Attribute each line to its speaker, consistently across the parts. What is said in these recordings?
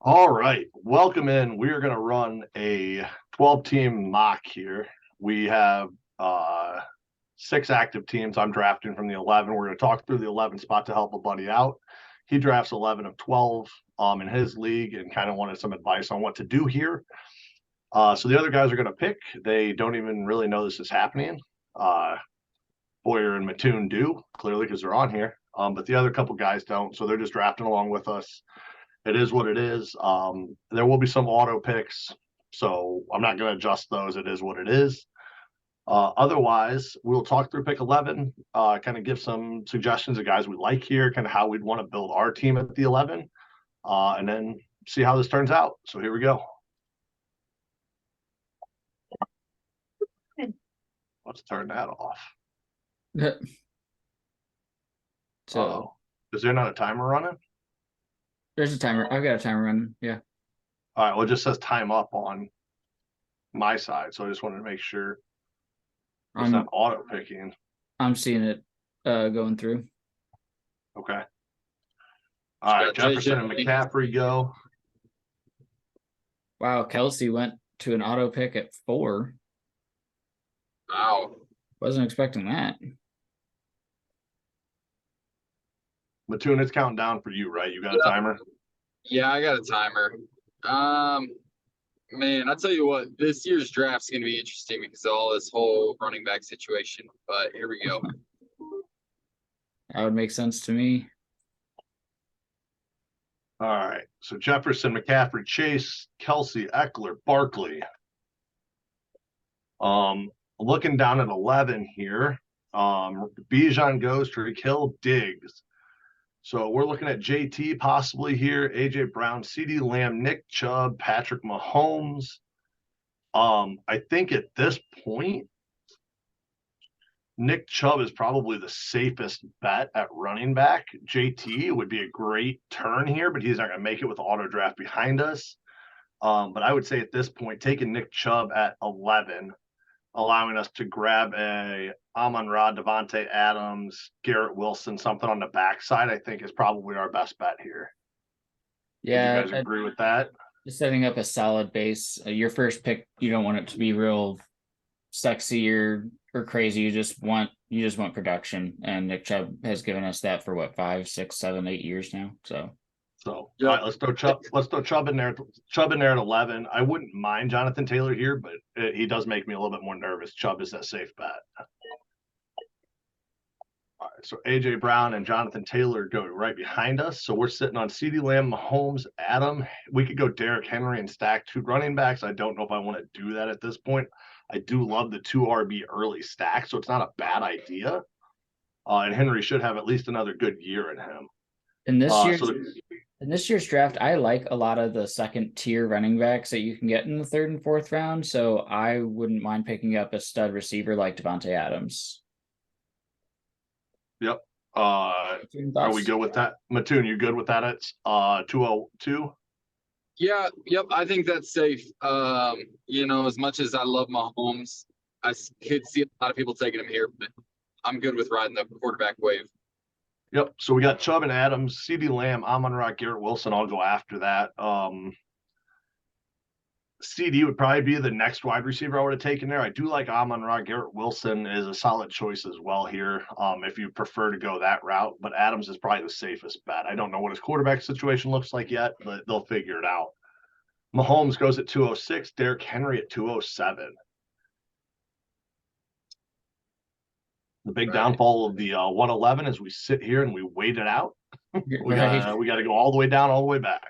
Speaker 1: All right, welcome in. We are going to run a 12-team mock here. We have six active teams. I'm drafting from the 11. We're going to talk through the 11 spot to help a buddy out. He drafts 11 of 12 in his league and kind of wanted some advice on what to do here. So the other guys are going to pick. They don't even really know this is happening. Boyer and Mattoon do, clearly, because they're on here. But the other couple guys don't, so they're just drafting along with us. It is what it is. There will be some auto picks, so I'm not going to adjust those. It is what it is. Otherwise, we'll talk through pick 11, kind of give some suggestions of guys we like here, kind of how we'd want to build our team at the 11, and then see how this turns out. So here we go. Let's turn that off.
Speaker 2: So
Speaker 1: is there not a timer running?
Speaker 2: there's a timer. I've got a timer running. Yeah.
Speaker 1: All right. Well, it just says time up on my side, so I just wanted to make sure it's not auto picking.
Speaker 2: I'm seeing it going through.
Speaker 1: Okay. All right, Jefferson and McCaffrey go.
Speaker 2: Wow, Kelsey went to an auto pick at 4.
Speaker 3: Wow.
Speaker 2: Wasn't expecting that.
Speaker 1: Mattoon, it's counting down for you, right? You got a timer?
Speaker 3: Yeah, I got a timer. Man, I tell you what, this year's draft's gonna be interesting because of all this whole running back situation. But here we go.
Speaker 2: That would make sense to me.
Speaker 1: All right. So Jefferson, McCaffrey, Chase, Kelsey, Eckler, Barkley. Looking down at 11 here. Bijan goes to Hill, Diggs. So we're looking at JT possibly here, AJ Brown, CD Lamb, Nick Chubb, Patrick Mahomes. I think at this point, Nick Chubb is probably the safest bet at running back. JT would be a great turn here, but he's not going to make it with the auto draft behind us. But I would say at this point, taking Nick Chubb at 11, allowing us to grab a Amon-Ra, Devontae Adams, Garrett Wilson, something on the backside, I think is probably our best bet here.
Speaker 2: Yeah.
Speaker 1: Do you guys agree with that?
Speaker 2: Just setting up a solid base. Your first pick, you don't want it to be real sexy or crazy. You just want production. And Nick Chubb has given us that for what, 5, 6, 7, 8 years now. So
Speaker 1: all right, let's throw Chubb. Let's throw Chubb in there. Chubb in there at 11. I wouldn't mind Jonathan Taylor here, but he does make me a little bit more nervous. Chubb is that safe bet. All right, so AJ Brown and Jonathan Taylor go right behind us. So we're sitting on CeeDee Lamb, Mahomes, Adam. We could go Derrick Henry and stack 2 running backs. I don't know if I want to do that at this point. I do love the 2 RB early stack, so it's not a bad idea. And Henry should have at least another good year in him.
Speaker 2: In this year's draft, I like a lot of the second tier running backs that you can get in the 3rd and 4th round. So I wouldn't mind picking up a stud receiver like Devontae Adams.
Speaker 1: Yep. Are we good with that? Mattoon, you good with that at 202?
Speaker 3: Yeah, yep. I think that's safe. As much as I love Mahomes, I could see a lot of people taking him here, but I'm good with riding the quarterback wave.
Speaker 1: Yep. So we got Chubb and Adams, CeeDee Lamb, Amon-Ra, Garrett Wilson. I'll go after that. CD would probably be the next wide receiver I would have taken there. I do like Amon-Ra. Garrett Wilson is a solid choice as well here, if you prefer to go that route. But Adams is probably the safest bet. I don't know what his quarterback situation looks like yet, but they'll figure it out. Mahomes goes at 206, Derrick Henry at 207. The big downfall of the 111 is we sit here and we wait it out. we got to go all the way down, all the way back.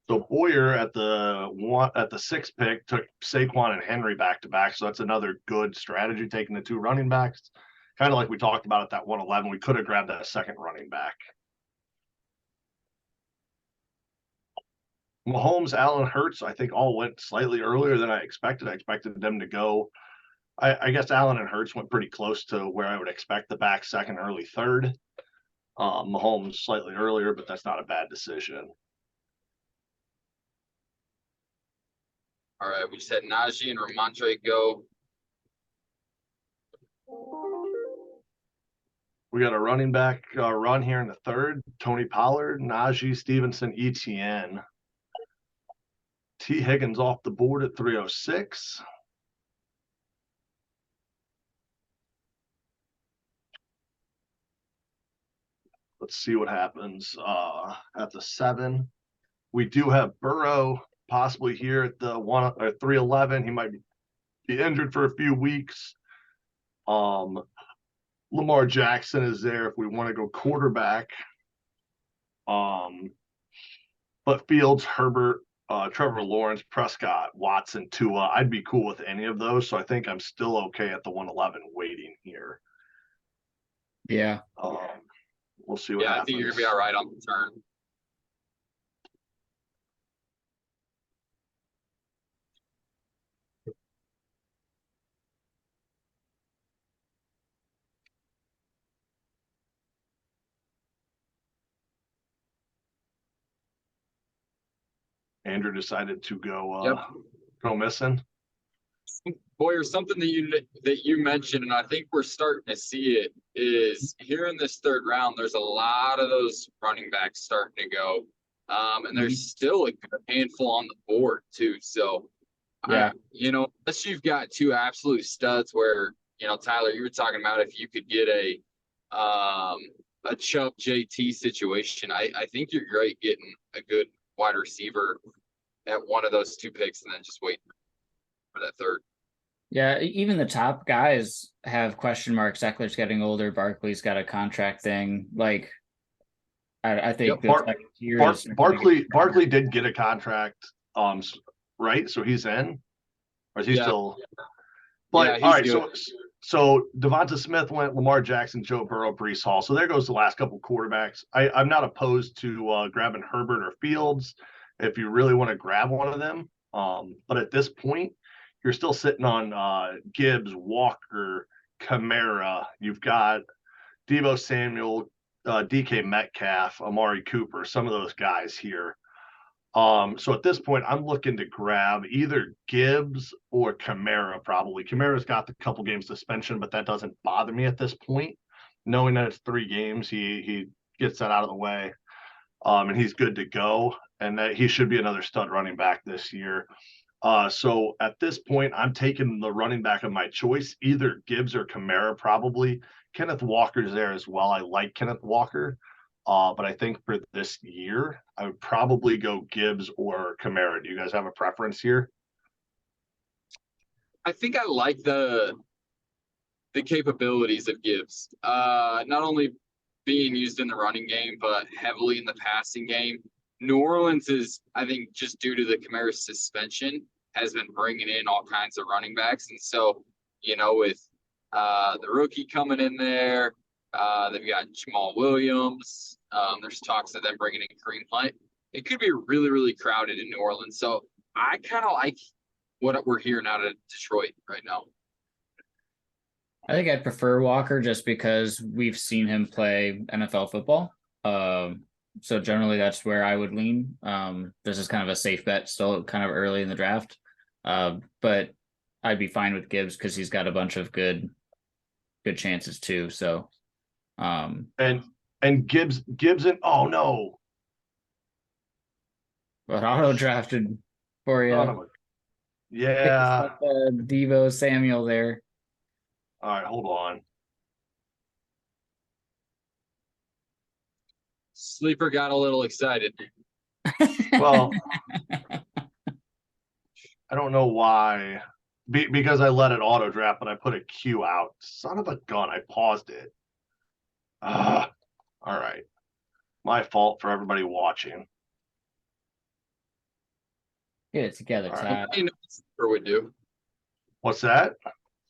Speaker 1: So Boyer at the 6th pick took Saquon and Henry back to back. So that's another good strategy, taking the 2 running backs. Kind of like we talked about at that 111. We could have grabbed that second running back. Mahomes, Allen, Hurts, I think all went slightly earlier than I expected. I expected them to go. I guess Allen and Hurts went pretty close to where I would expect the back 2nd, early 3rd. Mahomes slightly earlier, but that's not a bad decision.
Speaker 3: All right, we just had Najee and Ramondre go.
Speaker 1: We got a running back run here in the third. Tony Pollard, Najee Stevenson, ETN. T. Higgins off the board at 306. Let's see what happens at the 7. We do have Burrow possibly here at the 311. He might be injured for a few weeks. Lamar Jackson is there if we want to go quarterback. But Fields, Herbert, Trevor Lawrence, Prescott, Watson, Tua, I'd be cool with any of those. So I think I'm still okay at the 111 waiting here.
Speaker 2: Yeah.
Speaker 1: We'll see what happens.
Speaker 3: I think you're gonna be all right on the turn.
Speaker 1: Andrew decided to go
Speaker 3: Yep.
Speaker 1: go missing.
Speaker 3: Boyer, something that you mentioned, and I think we're starting to see it, is here in this third round, there's a lot of those running backs starting to go. And there's still a good handful on the board too. So
Speaker 2: Yeah.
Speaker 3: Unless you've got two absolute studs where, Tyler, you were talking about if you could get a Chubb JT situation, I think you're great getting a good wide receiver at one of those two picks and then just wait for that third.
Speaker 2: Yeah, even the top guys have question marks. Eckler's getting older. Barkley's got a contract thing. Like, I think
Speaker 1: Barkley did get a contract, right? So he's in, or is he still? But all right, good. So Devonta Smith went, Lamar Jackson, Joe Burrow, Breece Hall. So there goes the last couple quarterbacks. I'm not opposed to grabbing Herbert or Fields if you really want to grab one of them. But at this point, you're still sitting on Gibbs, Walker, Kamara. You've got Deebo Samuel, DK Metcalf, Amari Cooper, some of those guys here. So at this point, I'm looking to grab either Gibbs or Kamara, probably. Kamara's got the couple games suspension, but that doesn't bother me at this point. Knowing that it's 3 games, he gets that out of the way. And he's good to go. And that he should be another stud running back this year. So at this point, I'm taking the running back of my choice, either Gibbs or Kamara, probably. Kenneth Walker's there as well. I like Kenneth Walker. But I think for this year, I would probably go Gibbs or Kamara. Do you guys have a preference here?
Speaker 3: I think I like the capabilities of Gibbs. Not only being used in the running game, but heavily in the passing game. New Orleans is, I think, just due to the Kamara suspension, has been bringing in all kinds of running backs. And so, with the rookie coming in there, they've got Jamal Williams. There's talks of them bringing in Kareem Hunt. It could be really, really crowded in New Orleans. So I kind of like what we're hearing out of Detroit right now.
Speaker 2: I think I'd prefer Walker just because we've seen him play NFL football. So generally that's where I would lean. This is kind of a safe bet, still kind of early in the draft. But I'd be fine with Gibbs because he's got a bunch of good chances too. So
Speaker 1: and Gibbs and oh no.
Speaker 2: But auto drafted for you.
Speaker 1: Yeah.
Speaker 2: Deebo Samuel there.
Speaker 1: All right, hold on.
Speaker 3: Sleeper got a little excited.
Speaker 1: Well, I don't know why. Because I let it auto draft, but I put a Q out. Son of a gun, I paused it. All right. My fault for everybody watching.
Speaker 2: Get it together, Todd.
Speaker 3: Sleeper would do.
Speaker 1: What's that?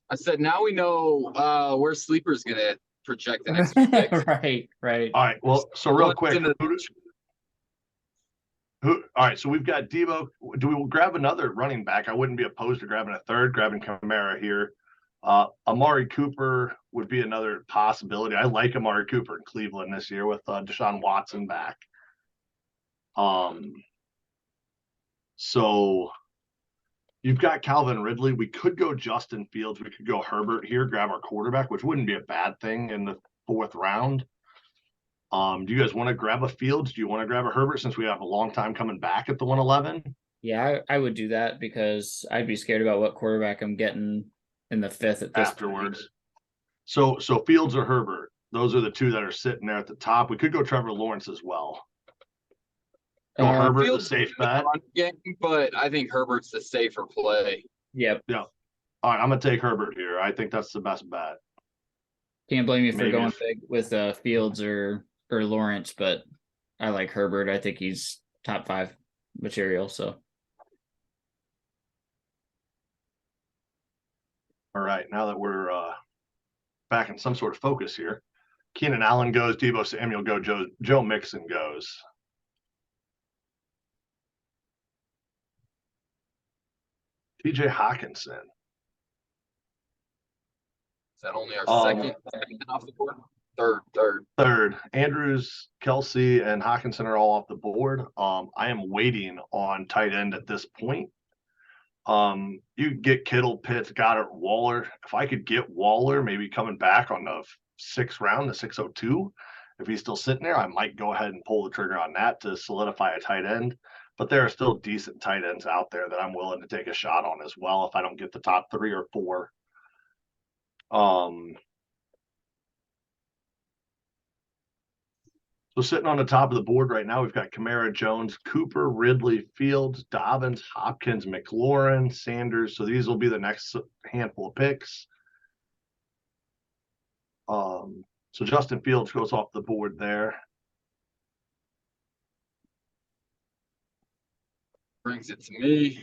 Speaker 3: I said, now we know where Sleeper's going to project the next pick.
Speaker 2: Right.
Speaker 1: All right. Well, so real quick. All right. So we've got Deebo. Do we grab another running back? I wouldn't be opposed to grabbing a third, grabbing Kamara here. Amari Cooper would be another possibility. I like Amari Cooper in Cleveland this year with Deshaun Watson back. So you've got Calvin Ridley. We could go Justin Fields. We could go Herbert here, grab our quarterback, which wouldn't be a bad thing in the 4th round. Do you guys want to grab a Fields? Do you want to grab a Herbert since we have a long time coming back at the 111?
Speaker 2: Yeah, I would do that because I'd be scared about what quarterback I'm getting in the 5th at this
Speaker 1: Afterwards.
Speaker 2: point.
Speaker 1: So Fields or Herbert, those are the two that are sitting there at the top. We could go Trevor Lawrence as well. Go Herbert, the
Speaker 3: Fields
Speaker 1: safe bet.
Speaker 3: game, but I think Herbert's the safer play.
Speaker 2: Yep.
Speaker 1: Yeah. All right, I'm gonna take Herbert here. I think that's the best bet.
Speaker 2: Can't blame you for
Speaker 1: Maybe
Speaker 2: going
Speaker 1: if-
Speaker 2: big with Fields or Lawrence, but I like Herbert. I think he's top 5 material. So
Speaker 1: All right, now that we're back in some sort of focus here, Keenan Allen goes, Deebo Samuel goes, Joe Mixon goes. TJ Hawkinson.
Speaker 3: Is that only our second off the board? Third.
Speaker 1: Andrews, Kelsey, and Hawkinson are all off the board. I am waiting on tight end at this point. You get Kittle, Pitts, Goddard, Waller. If I could get Waller maybe coming back on the 6th round, the 602, if he's still sitting there, I might go ahead and pull the trigger on that to solidify a tight end. But there are still decent tight ends out there that I'm willing to take a shot on as well if I don't get the top 3 or 4. So sitting on the top of the board right now, we've got Kamara, Jones, Cooper, Ridley, Fields, Dobbins, Hopkins, McLaurin, Sanders. So these will be the next handful of picks. So Justin Fields goes off the board there.
Speaker 3: Brings it to me.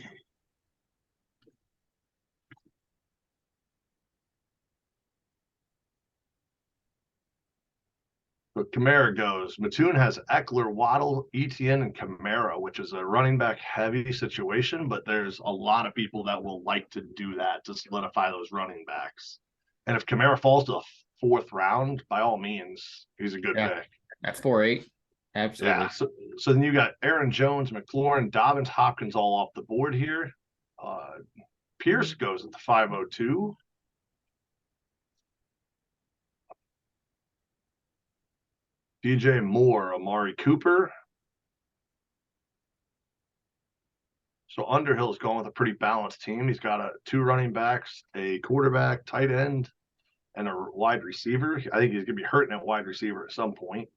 Speaker 1: But Kamara goes. Mattoon has Eckler, Waddle, Etienne, and Kamara, which is a running back heavy situation, but there's a lot of people that will like to do that to solidify those running backs. And if Kamara falls to the 4th round, by all means, he's a good pick.
Speaker 2: At 4-8. Absolutely.
Speaker 1: Yeah. So then you got Aaron Jones, McLaurin, Dobbins, Hopkins all off the board here. Pierce goes at the 502. DJ Moore, Amari Cooper. So Underhill's going with a pretty balanced team. He's got 2 running backs, a quarterback, tight end, and a wide receiver. I think he's going to be hurting at wide receiver at some point.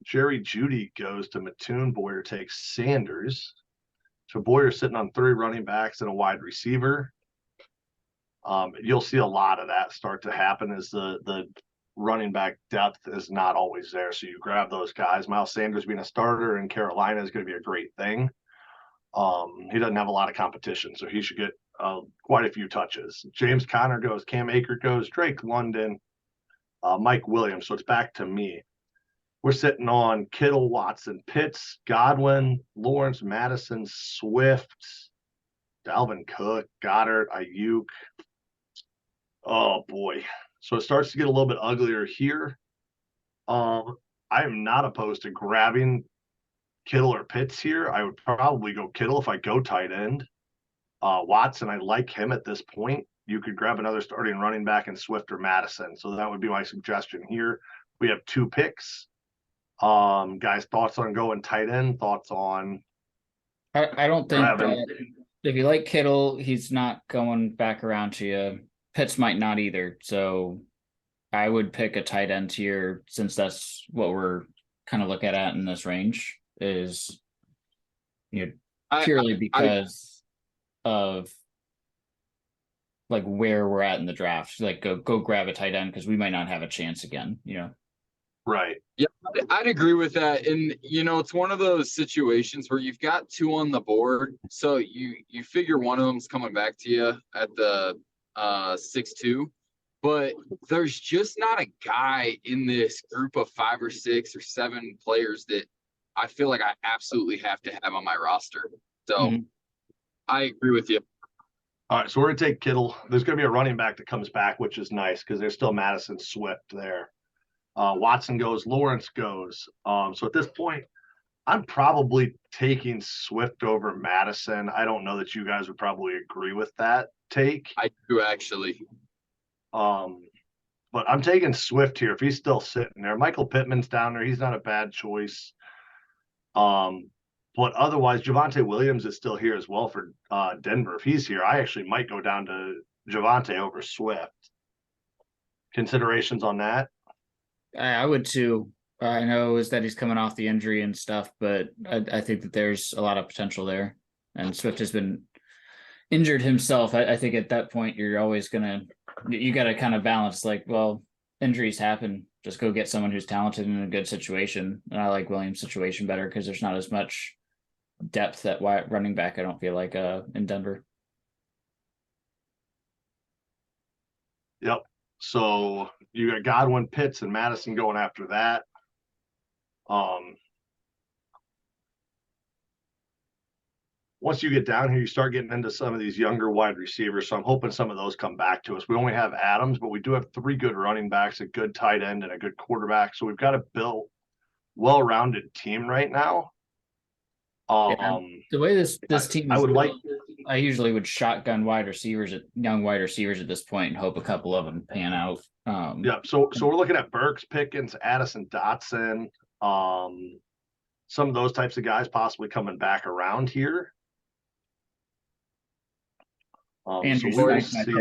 Speaker 1: Jerry Jeudy goes to Mattoon. Boyer takes Sanders. So Boyer's sitting on 3 running backs and a wide receiver. You'll see a lot of that start to happen as the running back depth is not always there. So you grab those guys. Miles Sanders being a starter in Carolina is going to be a great thing. He doesn't have a lot of competition, so he should get quite a few touches. James Conner goes, Cam Akers goes, Drake London, Mike Williams. So it's back to me. We're sitting on Kittle, Watson, Pitts, Godwin, Lawrence, Madison, Swift, Dalvin Cook, Goddard, Ayuk. Oh boy. So it starts to get a little bit uglier here. I am not opposed to grabbing Kittle or Pitts here. I would probably go Kittle if I go tight end. Watson, I like him at this point. You could grab another starting running back in Swift or Madison. So that would be my suggestion here. We have 2 picks. Guys, thoughts on going tight end? Thoughts on?
Speaker 2: I don't think
Speaker 1: grabbing?
Speaker 2: if you like Kittle, he's not going back around to you. Pitts might not either. So I would pick a tight end here since that's what we're kind of looking at in this range is, purely because of like where we're at in the draft. Like go grab a tight end because we might not have a chance again,
Speaker 1: Right.
Speaker 3: Yeah, I'd agree with that. And it's one of those situations where you've got 2 on the board, so you figure one of them's coming back to you at the 6-2, but there's just not a guy in this group of 5 or 6 or 7 players that I feel like I absolutely have to have on my roster. So I agree with you.
Speaker 1: All right, so we're going to take Kittle. There's going to be a running back that comes back, which is nice because there's still Madison, Swift there. Watson goes, Lawrence goes. So at this point, I'm probably taking Swift over Madison. I don't know that you guys would probably agree with that take.
Speaker 3: I do actually.
Speaker 1: but I'm taking Swift here if he's still sitting there. Michael Pittman's down there. He's not a bad choice. But otherwise, Javonte Williams is still here as well for Denver. If he's here, I actually might go down to Javonte over Swift. Considerations on that?
Speaker 2: I would too. I know is that he's coming off the injury and stuff, but I think that there's a lot of potential there. And Swift has been injured himself. I think at that point you got to kind of balance, like, well, injuries happen. Just go get someone who's talented in a good situation. And I like Williams' situation better because there's not as much depth at running back, I don't feel like, in Denver.
Speaker 1: Yep. So you got Godwin, Pitts, and Madison going after that. Once you get down here, you start getting into some of these younger wide receivers. So I'm hoping some of those come back to us. We only have Adams, but we do have 3 good running backs, a good tight end, and a good quarterback. So we've got a well-rounded team right now.
Speaker 2: The way this team
Speaker 1: is,
Speaker 2: I usually would shotgun young wide receivers at this point and hope a couple of them pan out.
Speaker 1: Yeah, so we're looking at Burks, Pickens, Addison, Dotson, some of those types of guys possibly coming back around here. So we'll see.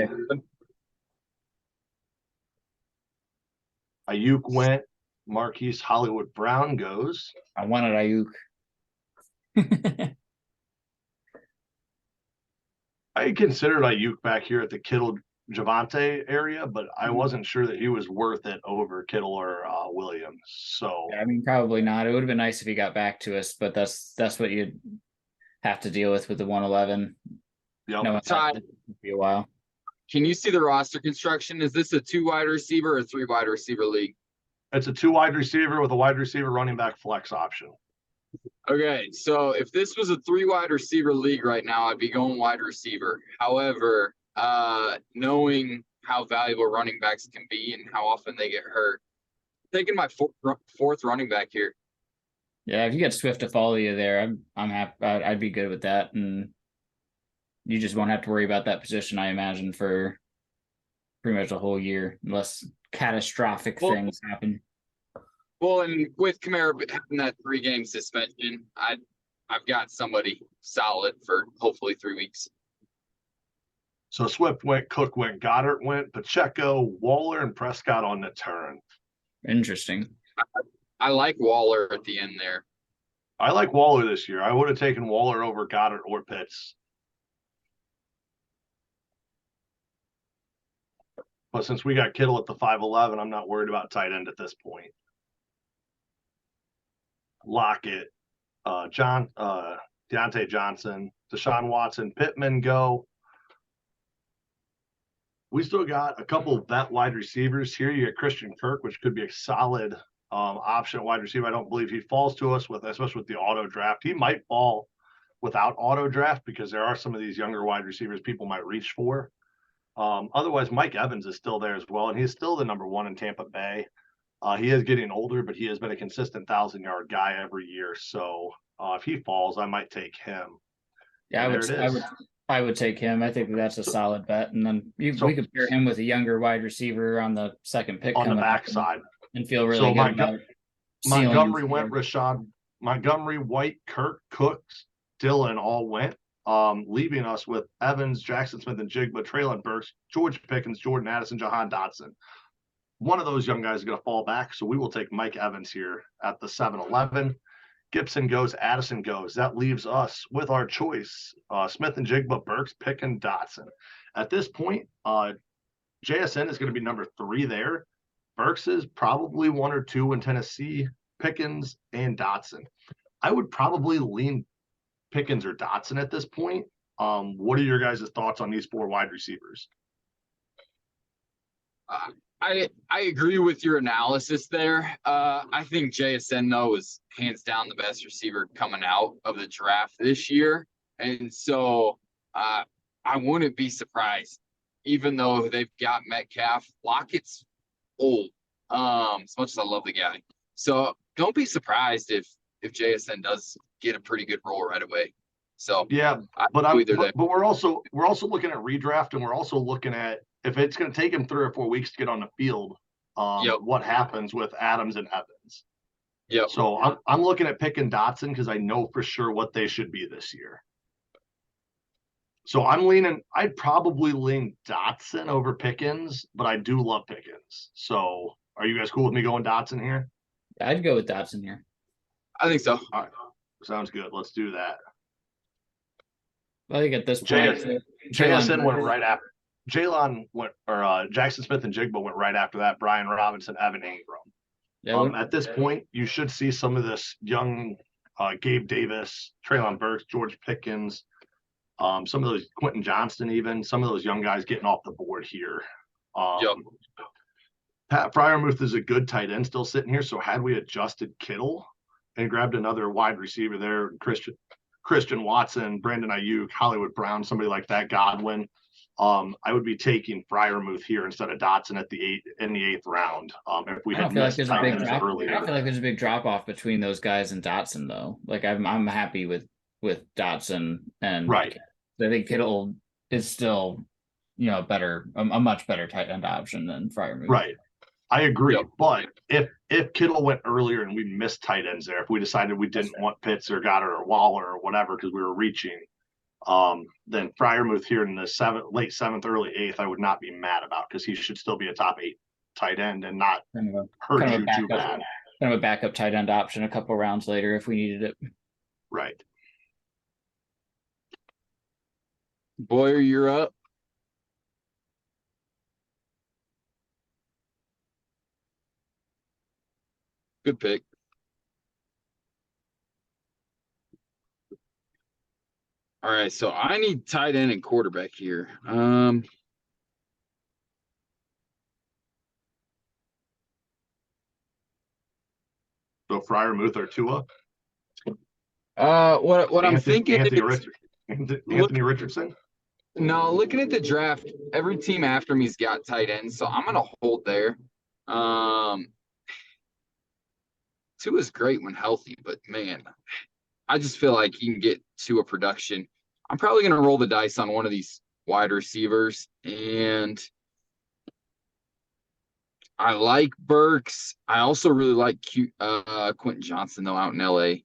Speaker 1: Ayuk went. Marquise Hollywood Brown goes.
Speaker 2: I wanted Ayuk.
Speaker 1: I considered Ayuk back here at the Kittle Javonte area, but I wasn't sure that he was worth it over Kittle or Williams. So
Speaker 2: I mean, probably not. It would have been nice if he got back to us, but that's what you'd have to deal with the 111.
Speaker 1: Yep.
Speaker 2: No, it'll be a while.
Speaker 3: Can you see the roster construction? Is this a 2 wide receiver or 3 wide receiver league?
Speaker 1: It's a 2 wide receiver with a wide receiver running back flex option.
Speaker 3: Okay, so if this was a 3 wide receiver league right now, I'd be going wide receiver. However, knowing how valuable running backs can be and how often they get hurt, I'm taking my fourth running back here.
Speaker 2: Yeah, if you get Swift to follow you there, I'm happy. I'd be good with that, and you just won't have to worry about that position, I imagine, for pretty much the whole year, unless catastrophic things happen.
Speaker 3: Well, and with Kamara having that 3-game suspension, I've got somebody solid for hopefully 3 weeks.
Speaker 1: So Swift went, Cook went, Goddard went, Pacheco, Waller, and Prescott on the turn.
Speaker 2: Interesting.
Speaker 3: I like Waller at the end there.
Speaker 1: I like Waller this year. I would have taken Waller over Goddard or Pitts. But since we got Kittle at the 5'11", I'm not worried about tight end at this point. Lockett, Deontay Johnson, Deshaun Watson, Pittman go. We still got a couple vet wide receivers here. You got Christian Kirk, which could be a solid option at wide receiver. I don't believe he falls to us especially with the auto draft. He might fall without auto draft because there are some of these younger wide receivers people might reach for. Otherwise, Mike Evans is still there as well, and he's still the number 1 in Tampa Bay. He is getting older, but he has been a consistent 1,000-yard guy every year. So if he falls, I might take him.
Speaker 2: Yeah, I would take him. I think that's a solid bet. And then we could pair him with a younger wide receiver on the second pick
Speaker 1: on the backside
Speaker 2: and feel really good about
Speaker 1: Montgomery went, Rashad, Montgomery, White, Kirk, Cooks, Dillon all went, leaving us with Evans, Jackson Smith, and Jigba, Traylon Burks, George Pickens, Jordan Addison, Jahan Dotson. One of those young guys is going to fall back, so we will take Mike Evans here at the 7-11. Gibson goes, Addison goes. That leaves us with our choice, Smith and Jigba, Burks, Pickens, Dotson. At this point, JSN is going to be number 3 there. Burks is probably 1 or 2 in Tennessee, Pickens, and Dotson. I would probably lean Pickens or Dotson at this point. What are your guys' thoughts on these 4 wide receivers?
Speaker 3: I agree with your analysis there. I think JSN, though, is hands down the best receiver coming out of the draft this year. And so I wouldn't be surprised, even though they've got Metcalf. Lockett's old, as much as I love the guy. So don't be surprised if JSN does get a pretty good role right away. So
Speaker 1: yeah, but we're also looking at redraft, and we're also looking at if it's going to take him 3 or 4 weeks to get on the field, what happens with Adams and Evans?
Speaker 3: Yep.
Speaker 1: So I'm looking at picking Dotson because I know for sure what they should be this year. So I'd probably lean Dotson over Pickens, but I do love Pickens. So are you guys cool with me going Dotson here?
Speaker 2: I'd go with Dotson here.
Speaker 3: I think so.
Speaker 1: All right. Sounds good. Let's do that.
Speaker 2: I think at this point,
Speaker 1: JSN went right after. Jaylon went, or Jackson Smith and Jigba went right after that. Brian Robinson, Evan Ingram.
Speaker 2: Yeah,
Speaker 1: At this point, you should see some of this young Gabe Davis, Treylon Burks, George Pickens, some of those Quentin Johnston, even some of those young guys getting off the board here. Pat Fryermuth is a good tight end still sitting here. So had we adjusted Kittle and grabbed another wide receiver there, Christian Watson, Brandon Ayuk, Hollywood Brown, somebody like that, Godwin, I would be taking Fryermuth here instead of Dotson in the 8th round. If we had missed tight ends earlier.
Speaker 2: I feel like there's a big drop off between those guys and Dotson, though. Like I'm happy with Dotson, and
Speaker 1: right.
Speaker 2: I think Kittle is still, a much better tight end option than Fryermuth.
Speaker 1: Right. I agree. Yep. But if Kittle went earlier and we missed tight ends there, if we decided we didn't want Pitts or Goddard or Waller or whatever because we were reaching, then Fryermuth here in the late 7th, early 8th, I would not be mad about because he should still be a top 8 tight end and not hurt you too bad.
Speaker 2: Kind of a backup tight end option a couple rounds later if we needed it.
Speaker 1: Right.
Speaker 3: Boyer, you're up. Good pick. All right, so I need tight end and quarterback here.
Speaker 1: So Fryermuth or Tua?
Speaker 3: What I'm thinking
Speaker 1: Anthony Richardson?
Speaker 3: No, looking at the draft, every team after me's got tight ends, so I'm gonna hold there. Tua's great when healthy, but man, I just feel like you can get Tua production. I'm probably gonna roll the dice on one of these wide receivers, and I like Burks. I also really like Quentin Johnston though out in LA.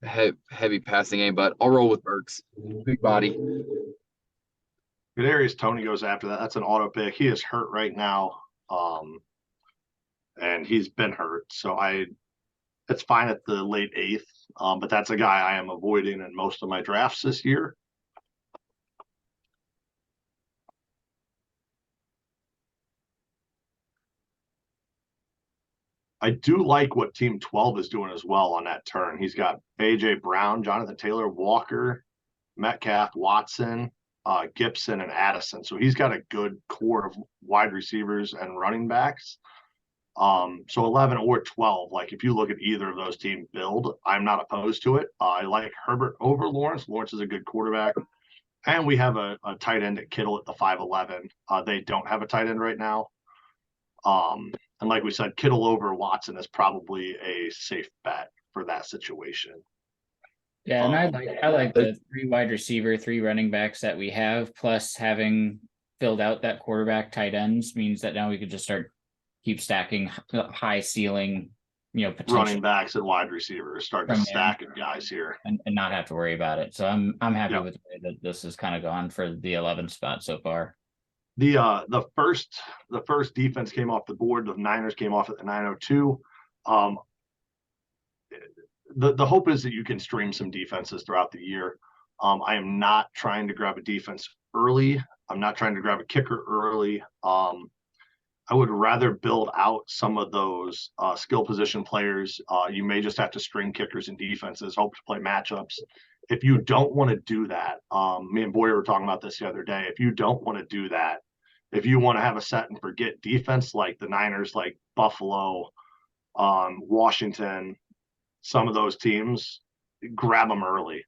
Speaker 3: Heavy passing game, but I'll roll with Burks. Big body.
Speaker 1: Kadarius Toney goes after that. That's an auto pick. He is hurt right now, and he's been hurt. So it's fine at the late 8th, but that's a guy I am avoiding in most of my drafts this year. I do like what Team 12 is doing as well on that turn. He's got A.J. Brown, Jonathan Taylor, Walker, Metcalf, Watson, Gibson, and Addison. So he's got a good core of wide receivers and running backs. So 11 or 12, like if you look at either of those team build, I'm not opposed to it. I like Herbert over Lawrence. Lawrence is a good quarterback. And we have a tight end at Kittle at the 5'11". They don't have a tight end right now. And like we said, Kittle over Watson is probably a safe bet for that situation.
Speaker 2: Yeah, and I like the 3 wide receiver, 3 running backs that we have, plus having filled out that quarterback tight ends means that now we could just keep stacking high ceiling, potential
Speaker 1: running backs and wide receivers, start to stack guys here
Speaker 2: and not have to worry about it. So I'm happy with the way that this has kind of gone for the 11th spot so far.
Speaker 1: The first defense came off the board. The Niners came off at the 902. The hope is that you can stream some defenses throughout the year. I am not trying to grab a defense early. I'm not trying to grab a kicker early. I would rather build out some of those skill position players. You may just have to string kickers and defenses, hope to play matchups. If you don't want to do that, me and Boyer were talking about this the other day. If you don't want to do that, if you want to have a set and forget defense like the Niners, like Buffalo, Washington, some of those teams, grab them early.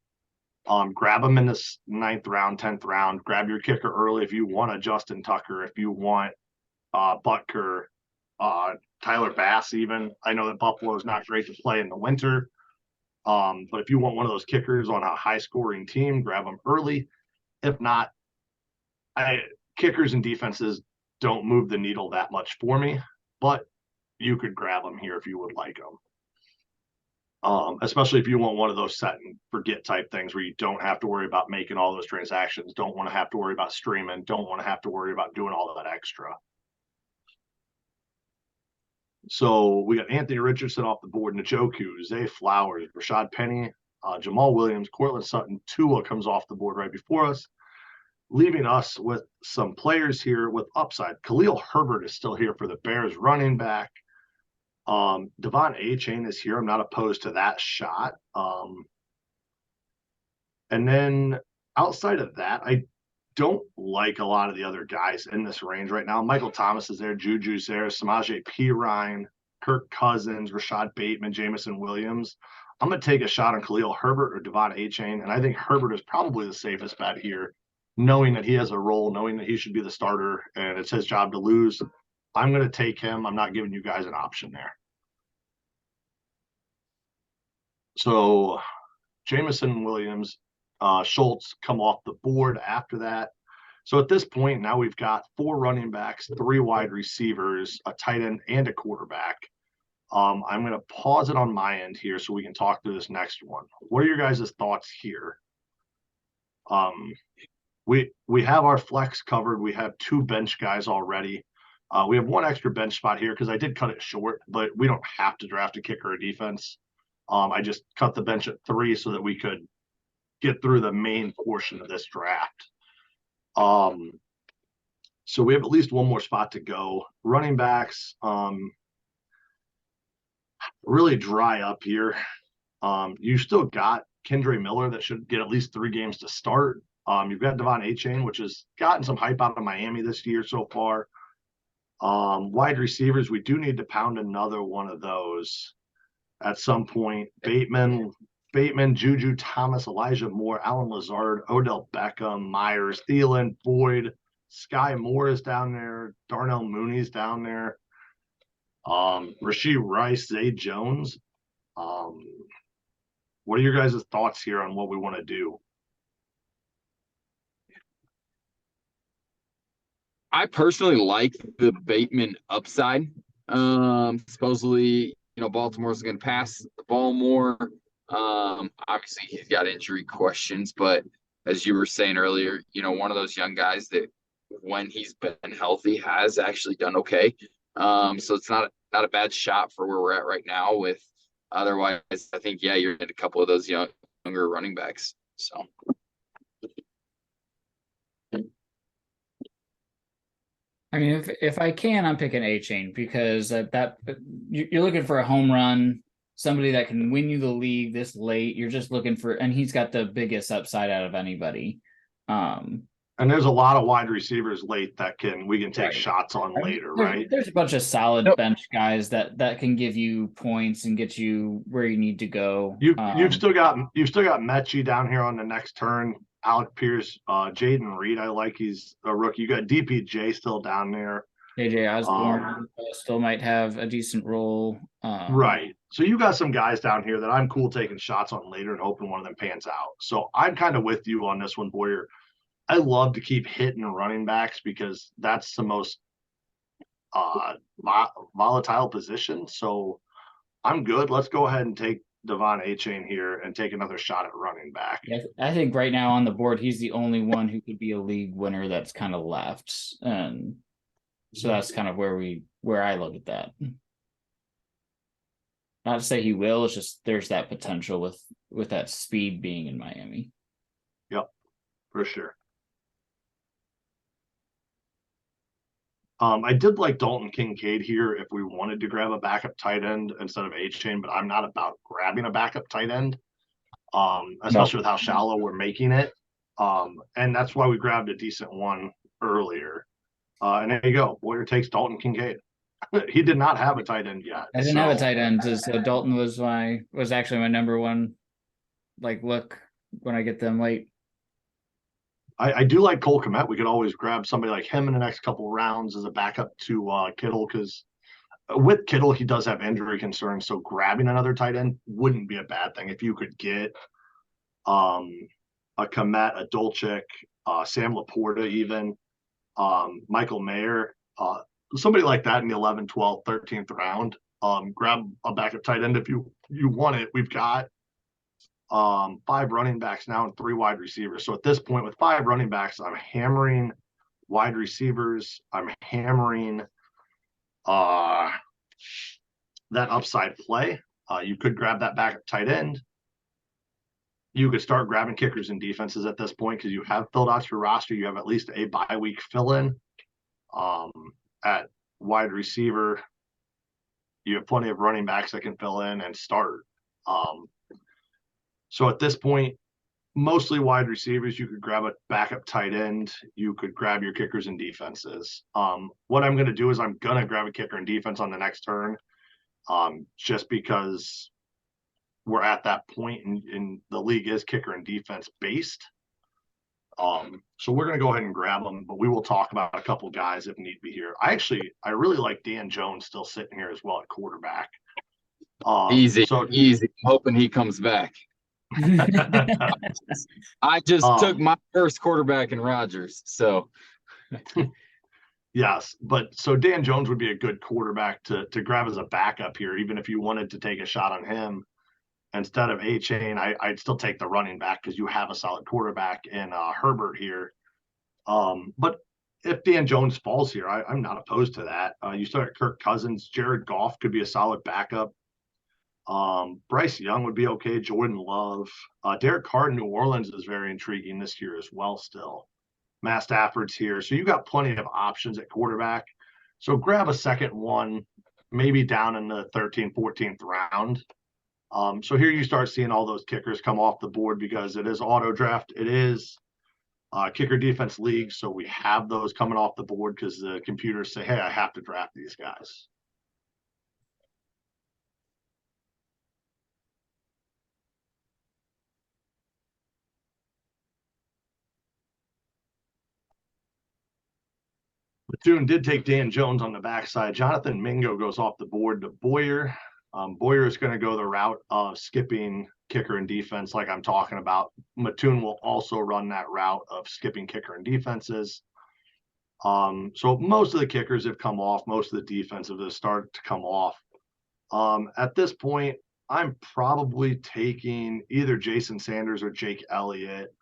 Speaker 1: Grab them in this 9th round, 10th round. Grab your kicker early if you want a Justin Tucker, if you want Butker, Tyler Bass even. I know that Buffalo is not great to play in the winter. But if you want one of those kickers on a high-scoring team, grab them early. If not, kickers and defenses don't move the needle that much for me, but you could grab them here if you would like them. Especially if you want one of those set and forget type things where you don't have to worry about making all those transactions, don't want to have to worry about streaming, don't want to have to worry about doing all of that extra. So we got Anthony Richardson off the board, Njoku, Zay Flowers, Rashad Penny, Jamal Williams, Cortland Sutton, Tua comes off the board right before us, leaving us with some players here with upside. Khalil Herbert is still here for the Bears running back. Devon A-Chain is here. I'm not opposed to that shot. And then outside of that, I don't like a lot of the other guys in this range right now. Michael Thomas is there, Juju's there, Samaje Perine, Kirk Cousins, Rashad Bateman, Jamison Williams. I'm going to take a shot on Khalil Herbert or Devon A-Chain, and I think Herbert is probably the safest bet here, knowing that he has a role, knowing that he should be the starter, and it's his job to lose. I'm going to take him. I'm not giving you guys an option there. So Jamison Williams, Schultz come off the board after that. So at this point, now we've got 4 running backs, 3 wide receivers, a tight end, and a quarterback. I'm going to pause it on my end here so we can talk through this next one. What are your guys' thoughts here? We have our flex covered. We have 2 bench guys already. We have 1 extra bench spot here because I did cut it short, but we don't have to draft a kicker or defense. I just cut the bench at 3 so that we could get through the main portion of this draft. So we have at least 1 more spot to go. Running backs, really dry up here. You still got Kendre Miller that should get at least 3 games to start. You've got Devon A-Chain, which has gotten some hype out of Miami this year so far. Wide receivers, we do need to pound another one of those at some point. Bateman, Juju, Thomas, Elijah Moore, Alan Lazard, Odell Beckham, Myers, Thielen, Boyd, Sky Moore is down there, Darnell Mooney's down there, Rashee Rice, Zay Jones. What are your guys' thoughts here on what we want to do?
Speaker 3: I personally like the Bateman upside. Supposedly, Baltimore's going to pass the ball more. Obviously, he's got injury questions, but as you were saying earlier, one of those young guys that when he's been healthy has actually done okay. So it's not a bad shot for where we're at right now. With otherwise, I think you're at a couple of those younger running backs. So.
Speaker 2: I mean, if I can, I'm picking A-Chain because that you're looking for a home run, somebody that can win you the league this late. You're just looking for, and he's got the biggest upside out of anybody.
Speaker 1: And there's a lot of wide receivers late that we can take shots on later, right?
Speaker 2: There's a bunch of solid bench guys that can give you points and get you where you need to go.
Speaker 1: You've still got Mechie down here on the next turn. Alec Pierce, Jaden Reed, I like. He's a rookie. You got DPJ still down there.
Speaker 2: JJ Osborne still might have a decent role.
Speaker 1: Right. So you got some guys down here that I'm cool taking shots on later and hoping one of them pans out. So I'm kind of with you on this one, Boyer. I love to keep hitting running backs because that's the most volatile position. So I'm good. Let's go ahead and take Devon A-Chain here and take another shot at running back.
Speaker 2: I think right now on the board, he's the only one who could be a league winner that's kind of left. And so that's kind of where I look at that. Not to say he will, it's just there's that potential with that speed being in Miami.
Speaker 1: Yep, for sure. I did like Dalton Kincaid here if we wanted to grab a backup tight end instead of A-Chain, but I'm not about grabbing a backup tight end, especially with how shallow we're making it. And that's why we grabbed a decent one earlier. And there you go. Boyer takes Dalton Kincaid. He did not have a tight end yet.
Speaker 2: I didn't have a tight end, so Dalton was actually my number one look when I get them late.
Speaker 1: I do like Cole Kmet. We could always grab somebody like him in the next couple of rounds as a backup to Kittle, because with Kittle, he does have injury concerns. So grabbing another tight end wouldn't be a bad thing if you could get a Kmet, a Dolchik, Sam Laporta even. Michael Mayer, somebody like that in the 11th, 12th, 13th round. Grab a backup tight end if you want it. We've got 5 running backs now and 3 wide receivers. So at this point, with 5 running backs, I'm hammering wide receivers. I'm hammering that upside play. You could grab that backup tight end. You could start grabbing kickers and defenses at this point because you have filled out your roster. You have at least a bye week fill in. At wide receiver, you have plenty of running backs that can fill in and start. So at this point, mostly wide receivers. You could grab a backup tight end. You could grab your kickers and defenses. What I'm going to do is I'm going to grab a kicker and defense on the next turn, just because we're at that point in the league is kicker and defense based. So we're going to go ahead and grab them, but we will talk about a couple guys if need be here. I really like Dan Jones still sitting here as well at quarterback.
Speaker 3: Easy. Hoping he comes back. I just took my first quarterback in Rodgers, so.
Speaker 1: Yes, but so Dan Jones would be a good quarterback to grab as a backup here, even if you wanted to take a shot on him instead of A-Chain. I'd still take the running back because you have a solid quarterback in Herbert here. But if Dan Jones falls here, I'm not opposed to that. You start Kirk Cousins, Jared Goff could be a solid backup. Bryce Young would be okay. Jordan Love, Derek Carr in New Orleans is very intriguing this year as well. Still, Matt Stafford's here, so you got plenty of options at quarterback. So grab a second one, maybe down in the 13th, 14th round. So here you start seeing all those kickers come off the board because it is auto draft. It is kicker defense league, so we have those coming off the board because the computers say, "Hey, I have to draft these guys." Mattoon did take Dan Jones on the backside. Jonathan Mingo goes off the board to Boyer. Boyer is going to go the route of skipping kicker and defense like I'm talking about. Mattoon will also run that route of skipping kicker and defenses. So most of the kickers have come off. Most of the defensive have started to come off. At this point, I'm probably taking either Jason Sanders or Jake Elliott.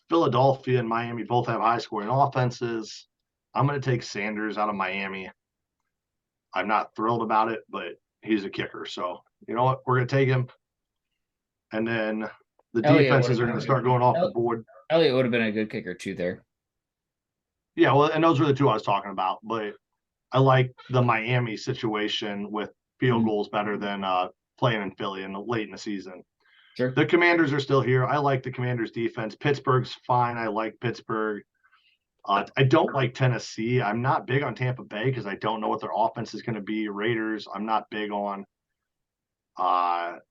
Speaker 1: Philadelphia and Miami both have high scoring offenses. I'm going to take Sanders out of Miami. I'm not thrilled about it, but he's a kicker. So, you know what? We're going to take him. And then the defenses are going to start going off the board.
Speaker 2: Elliott would have been a good kicker too there.
Speaker 1: Yeah, well, and those were the 2 I was talking about. But I like the Miami situation with field goals better than playing in Philly late in the season.
Speaker 2: Sure.
Speaker 1: The Commanders are still here. I like the Commanders defense. Pittsburgh's fine. I like Pittsburgh. I don't like Tennessee. I'm not big on Tampa Bay because I don't know what their offense is going to be. Raiders, I'm not big on.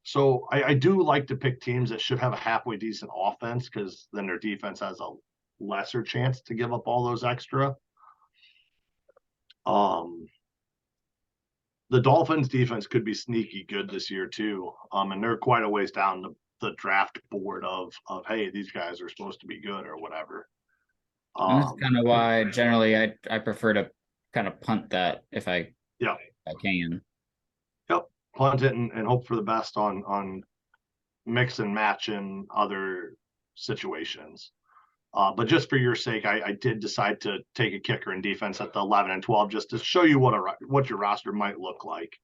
Speaker 1: So I do like to pick teams that should have a halfway decent offense because then their defense has a lesser chance to give up all those extra. The Dolphins defense could be sneaky good this year too. And they're quite a ways down the draft board of hey, these guys are supposed to be good or whatever.
Speaker 2: That's kind of why generally I prefer to kind of punt that if I can.
Speaker 1: Yep, punt it and hope for the best on mix and match in other situations. But just for your sake, I did decide to take a kicker in defense at the 11 and 12 just to show you what your roster might look like.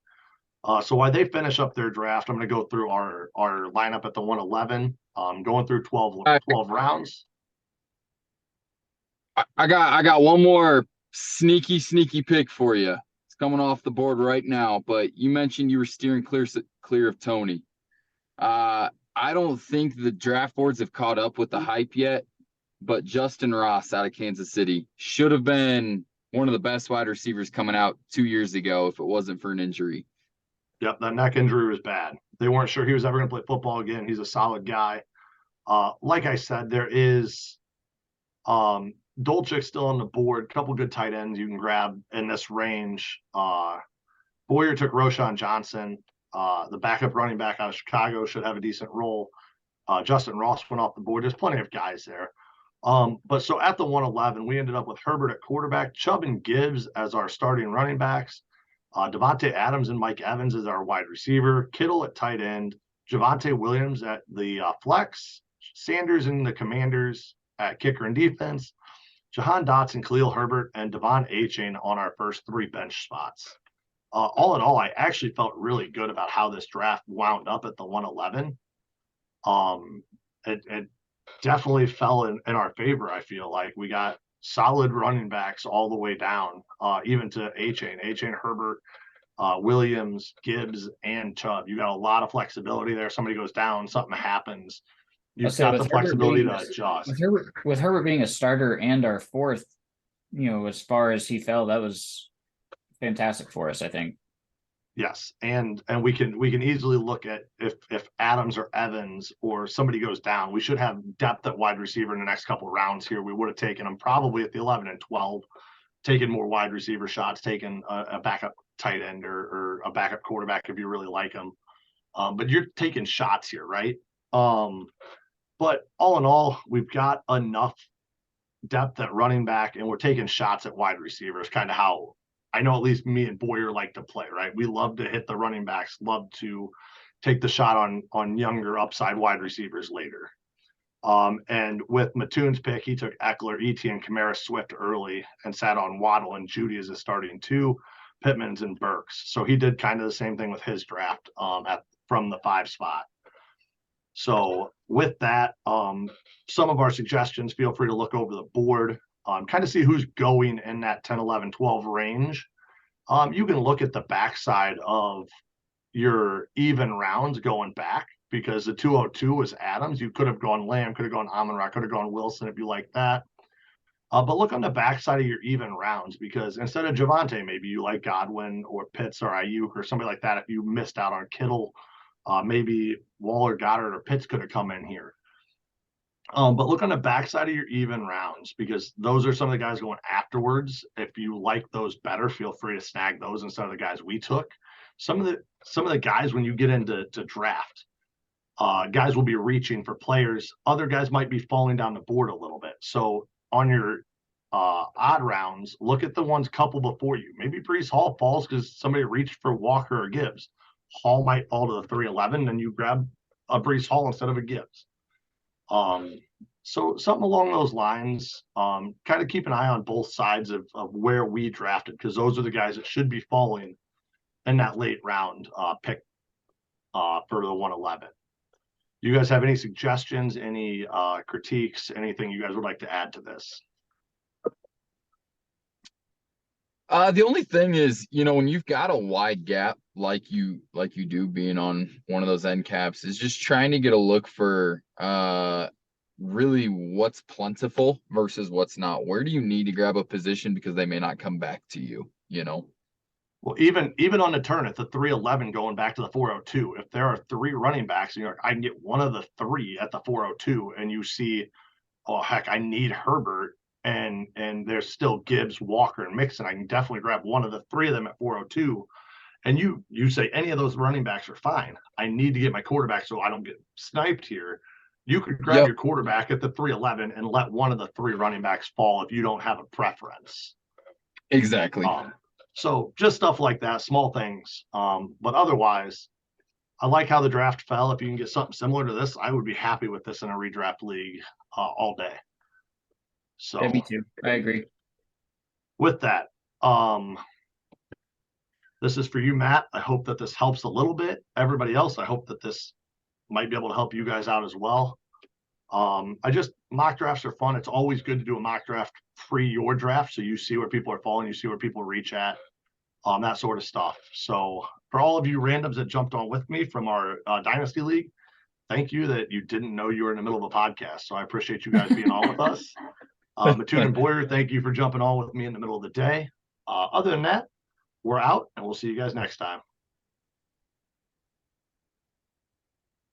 Speaker 1: So while they finish up their draft, I'm going to go through our lineup at the 111, going through 12 rounds.
Speaker 3: I got one more sneaky pick for you. It's coming off the board right now, but you mentioned you were steering clear of Tony. I don't think the draft boards have caught up with the hype yet. But Justin Ross out of Kansas City should have been one of the best wide receivers coming out 2 years ago if it wasn't for an injury.
Speaker 1: Yep, that neck injury was bad. They weren't sure he was ever going to play football again. He's a solid guy. Like I said, there is Dolchik still on the board. Couple good tight ends you can grab in this range. Boyer took Roshan Johnson. The backup running back out of Chicago should have a decent role. Justin Ross went off the board. There's plenty of guys there. But so at the 111, we ended up with Herbert at quarterback, Chubb and Gibbs as our starting running backs, Devontae Adams and Mike Evans as our wide receiver, Kittle at tight end, Javonte Williams at the flex, Sanders and the Commanders at kicker and defense, Jahan Dotson, Khalil Herbert, and Devon Achane on our first 3 bench spots. All in all, I actually felt really good about how this draft wound up at the 111. It definitely fell in our favor. I feel like we got solid running backs all the way down, even to Achane, Herbert, Williams, Gibbs, and Chubb. You got a lot of flexibility there. Somebody goes down, something happens. You've got the flexibility to adjust.
Speaker 2: With Herbert being a starter and our 4th, as far as he fell, that was fantastic for us, I think.
Speaker 1: Yes, and we can easily look at if Adams or Evans or somebody goes down, we should have depth at wide receiver in the next couple of rounds here. We would have taken them probably at the 11 and 12, taken more wide receiver shots, taken a backup tight end or a backup quarterback if you really like them. But you're taking shots here, right? But all in all, we've got enough depth at running back, and we're taking shots at wide receivers, kind of how I know at least me and Boyer like to play, right? We love to hit the running backs, love to take the shot on younger upside wide receivers later. And with Mattoon's pick, he took Eckler, Etienne, Kamara, Swift early and sat on Waddle and Judy as a starting 2, Pittman's and Burks. So he did kind of the same thing with his draft from the 5 spot. So with that, some of our suggestions, feel free to look over the board, kind of see who's going in that 10, 11, 12 range. You can look at the backside of your even rounds going back, because the 202 was Adams. You could have gone Lamb, could have gone Amon-Ra, could have gone Wilson if you like that. But look on the backside of your even rounds, because instead of Javonte, maybe you like Godwin or Pitts or Ayuk or somebody like that. If you missed out on Kittle, maybe Waller, Goddard, or Pitts could have come in here. But look on the backside of your even rounds, because those are some of the guys going afterwards. If you like those better, feel free to snag those instead of the guys we took. Some of the guys, when you get into draft, guys will be reaching for players. Other guys might be falling down the board a little bit. So on your odd rounds, look at the ones couple before you. Maybe Breece Hall falls because somebody reached for Walker or Gibbs. Hall might fall to the 311, and you grab a Breece Hall instead of a Gibbs. So something along those lines. Kind of keep an eye on both sides of where we drafted, because those are the guys that should be falling in that late round pick for the 111. Do you guys have any suggestions, any critiques, anything you guys would like to add to this?
Speaker 4: The only thing is, when you've got a wide gap like you do being on one of those end caps, is just trying to get a look for really what's plentiful versus what's not. Where do you need to grab a position because they may not come back to you,
Speaker 1: Well, even on the turn at the 311 going back to the 402, if there are 3 running backs and you're like, I can get one of the 3 at the 402, and you see, oh heck, I need Herbert, and there's still Gibbs, Walker, and Mixon, I can definitely grab one of the 3 of them at 402. And you say any of those running backs are fine. I need to get my quarterback so I don't get sniped here. You could grab your quarterback at the 311 and let one of the 3 running backs fall if you don't have a preference.
Speaker 4: Exactly.
Speaker 1: So just stuff like that, small things. But otherwise, I like how the draft fell. If you can get something similar to this, I would be happy with this in a redraft league all day. So
Speaker 2: Yeah, me too. I agree.
Speaker 1: With that, this is for you, Matt. I hope that this helps a little bit. Everybody else, I hope that this might be able to help you guys out as well. Mock drafts are fun. It's always good to do a mock draft pre your draft, so you see where people are falling, you see where people reach at, that sort of stuff. So for all of you randoms that jumped on with me from our Dynasty League, thank you that you didn't know you were in the middle of a podcast. So I appreciate you guys being on with us. Mattoon and Boyer, thank you for jumping on with me in the middle of the day. Other than that, we're out, and we'll see you guys next time.